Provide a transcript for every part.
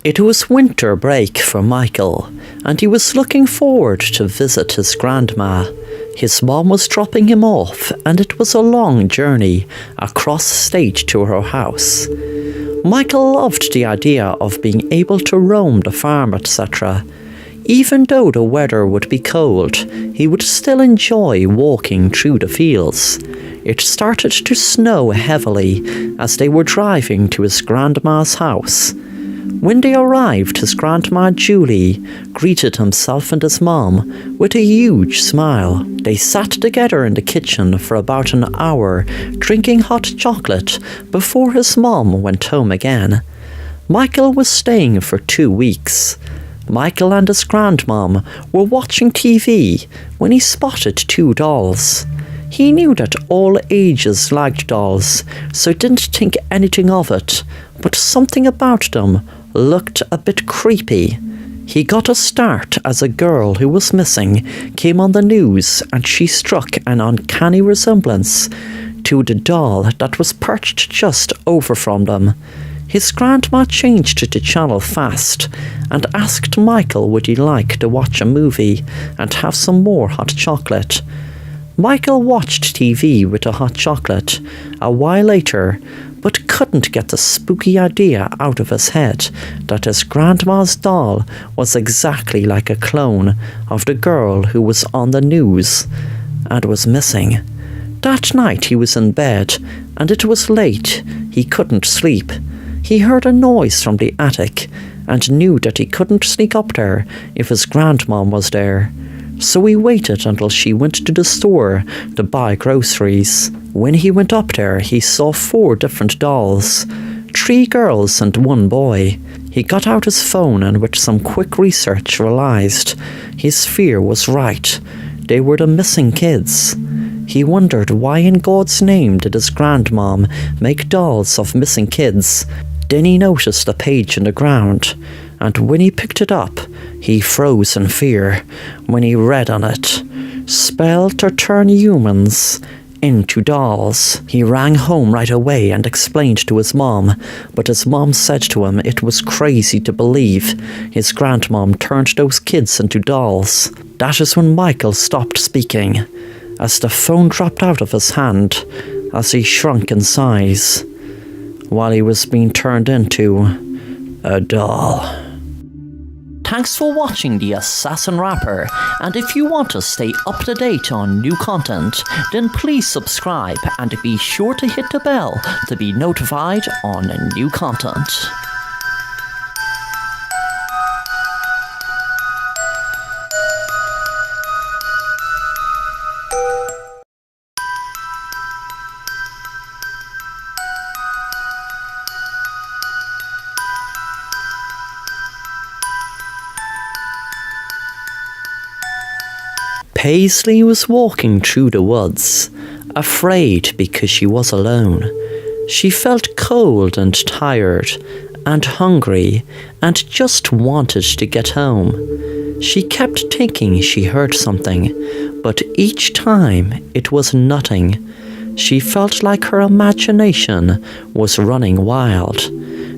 It was winter break for Michael, and he was looking forward to visit his grandma. His mom was dropping him off, and it was a long journey across the state to her house. Michael loved the idea of being able to roam the farm, etc. Even though the weather would be cold, he would still enjoy walking through the fields. It started to snow heavily as they were driving to his grandma's house. When they arrived, his grandma Julie greeted himself and his mom with a huge smile. They sat together in the kitchen for about an hour, drinking hot chocolate before his mom went home again. Michael was staying for 2 weeks. Michael and his grandmom were watching TV when he spotted 2 dolls. He knew that all ages liked dolls, so didn't think anything of it, but something about them looked a bit creepy. He got a start as a girl who was missing came on the news, and she struck an uncanny resemblance to the doll that was perched just over from them. His grandma changed the channel fast and asked Michael would he like to watch a movie and have some more hot chocolate. Michael watched TV with the hot chocolate a while later, but couldn't get the spooky idea out of his head that his grandma's doll was exactly like a clone of the girl who was on the news and was missing. That night he was in bed, and it was late. He couldn't sleep. He heard a noise from the attic and knew that he couldn't sneak up there if his grandmom was there. So he waited until she went to the store to buy groceries. When he went up there, he saw 4 different dolls, 3 girls and 1 boy. He got out his phone and with some quick research realized his fear was right. They were the missing kids. He wondered why in God's name did his grandmom make dolls of missing kids. Then he noticed a page in the ground, and when he picked it up, he froze in fear when he read on it, "Spell to turn humans into dolls." He rang home right away and explained to his mom, but his mom said to him it was crazy to believe his grandmom turned those kids into dolls. That is when Michael stopped speaking, as the phone dropped out of his hand as he shrunk in size, while he was being turned into a doll. Thanks for watching The Assassin Rapper, and if you want to stay up to date on new content, then please subscribe and be sure to hit the bell to be notified on new content. Paisley was walking through the woods, afraid because she was alone. She felt cold and tired and hungry and just wanted to get home. She kept thinking she heard something, but each time it was nothing. She felt like her imagination was running wild.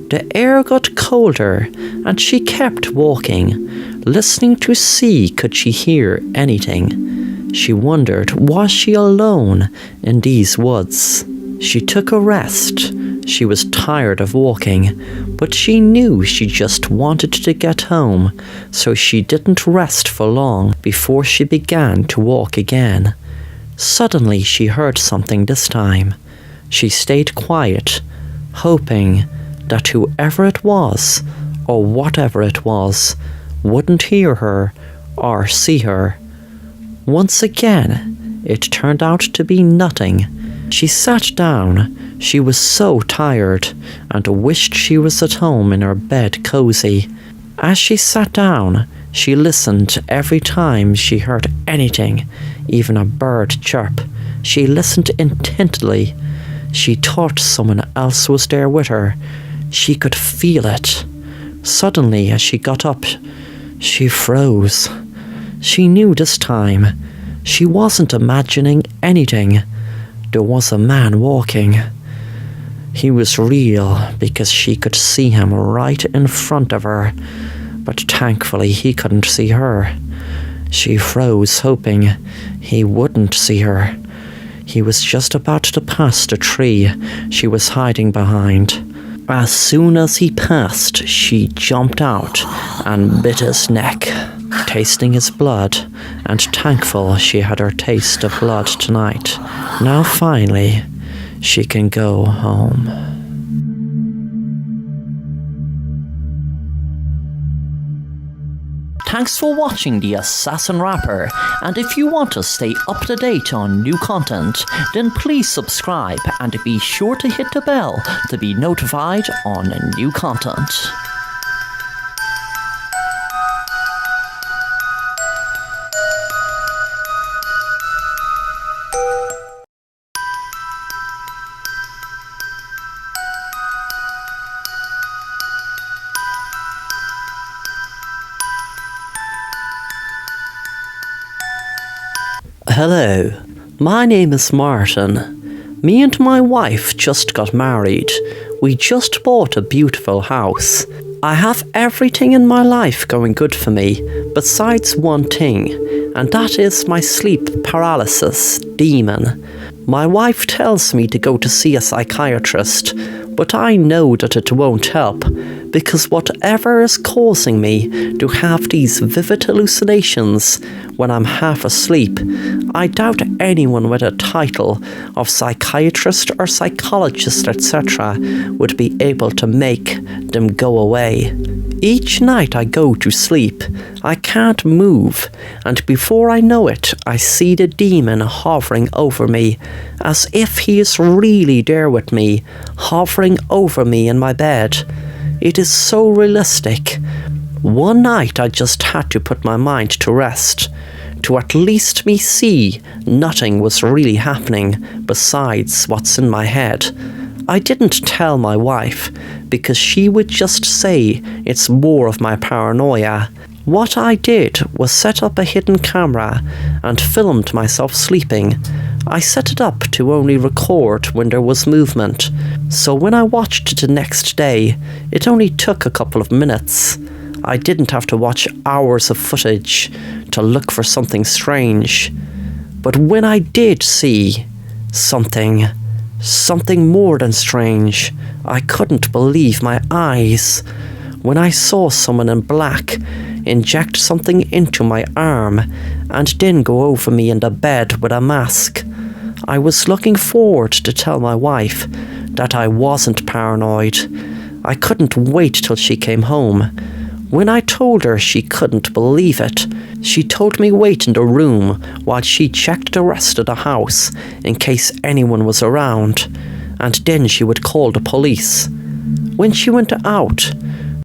The air got colder and she kept walking, listening to see could she hear anything. She wondered, was she alone in these woods? She took a rest. She was tired of walking, but she knew she just wanted to get home, so she didn't rest for long before she began to walk again. Suddenly she heard something this time. She stayed quiet, hoping that whoever it was, or whatever it was, wouldn't hear her or see her. Once again, it turned out to be nothing. She sat down. She was so tired and wished she was at home in her bed cozy. As she sat down, she listened every time she heard anything, even a bird chirp. She listened intently. She thought someone else was there with her. She could feel it. Suddenly, as she got up, she froze. She knew this time. She wasn't imagining anything. There was a man walking. He was real because she could see him right in front of her, but thankfully he couldn't see her. She froze, hoping he wouldn't see her. He was just about to pass the tree she was hiding behind. As soon as he passed, she jumped out and bit his neck, tasting his blood, and thankful she had her taste of blood tonight. Now finally, she can go home. Thanks for watching The Assassin Rapper, and if you want to stay up to date on new content, then please subscribe and be sure to hit the bell to be notified on new content. Hello, my name is Martin. Me and my wife just got married. We just bought a beautiful house. I have everything in my life going good for me, besides one thing, and that is my sleep paralysis demon. My wife tells me to go to see a psychiatrist, but I know that it won't help, because whatever is causing me to have these vivid hallucinations when I'm half asleep, I doubt anyone with a title of psychiatrist or psychologist, etc., would be able to make them go away. Each night I go to sleep, I can't move, and before I know it, I see the demon hovering over me, as if he is really there with me, hovering over me in my bed. It is so realistic. One night I just had to put my mind to rest, to at least me see nothing was really happening besides what's in my head. I didn't tell my wife, because she would just say it's more of my paranoia. What I did was set up a hidden camera and filmed myself sleeping. I set it up to only record when there was movement, so when I watched it the next day, it only took a couple of minutes. I didn't have to watch hours of footage to look for something strange. But when I did see something more than strange, I couldn't believe my eyes. When I saw someone in black inject something into my arm and then go over me in the bed with a mask, I was looking forward to tell my wife that I wasn't paranoid. I couldn't wait till she came home. When I told her, she couldn't believe it. She told me wait in the room while she checked the rest of the house in case anyone was around, and then she would call the police. When she went out,